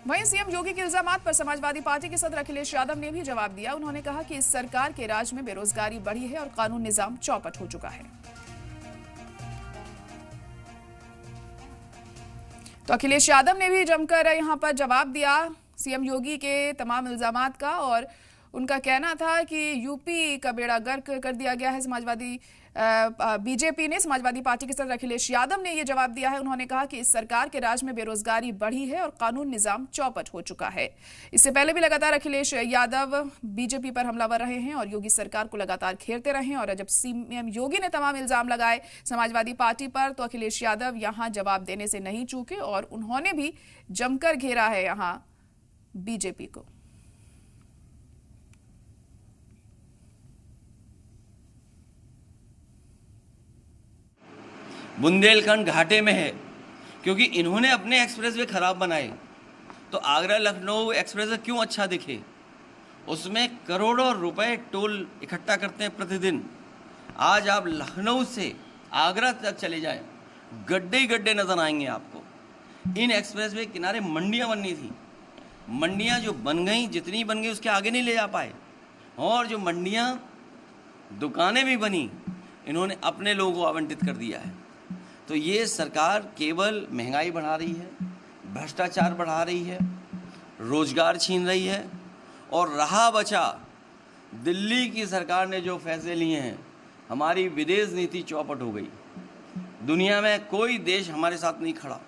वहीं सीएम योगी के इल्जामात पर समाजवादी पार्टी के सदर अखिलेश यादव ने भी जवाब दिया। उन्होंने कहा कि इस सरकार के राज में बेरोजगारी बढ़ी है और कानून निजाम चौपट हो चुका है। तो अखिलेश यादव ने भी जमकर यहां पर जवाब दिया सीएम योगी के तमाम इल्जामात का, और उनका कहना था कि यूपी का बेड़ा गर्क कर दिया गया है। बीजेपी ने समाजवादी पार्टी के सदर अखिलेश यादव ने यह जवाब दिया है। उन्होंने कहा कि इस सरकार के राज में बेरोजगारी बढ़ी है और कानून निजाम चौपट हो चुका है। इससे पहले भी लगातार अखिलेश यादव बीजेपी पर हमलावर रहे हैं और योगी सरकार को लगातार घेरते रहे हैं। और जब सीएम योगी ने तमाम इल्जाम लगाए समाजवादी पार्टी पर, तो अखिलेश यादव यहां जवाब देने से नहीं चूके और उन्होंने भी जमकर घेरा है यहां बीजेपी को। बुंदेलखंड घाटे में है क्योंकि इन्होंने अपने एक्सप्रेसवे खराब बनाए। तो आगरा लखनऊ एक्सप्रेसवे क्यों अच्छा दिखे? उसमें करोड़ों रुपए टोल इकट्ठा करते हैं प्रतिदिन। आज आप लखनऊ से आगरा तक चले जाएं, गड्ढे ही गड्ढे नजर आएंगे आपको। इन एक्सप्रेसवे किनारे मंडियां बननी थी, मंडियां जो बन गई, जितनी बन गई उसके आगे नहीं ले जा पाए। और जो मंडियां दुकानें भी बनी, इन्होंने अपने लोगों को आवंटित कर दिया है। तो ये सरकार केवल महंगाई बढ़ा रही है, भ्रष्टाचार बढ़ा रही है, रोजगार छीन रही है। और रहा बचा दिल्ली की सरकार ने जो फैसले लिए हैं, हमारी विदेश नीति चौपट हो गई। दुनिया में कोई देश हमारे साथ नहीं खड़ा।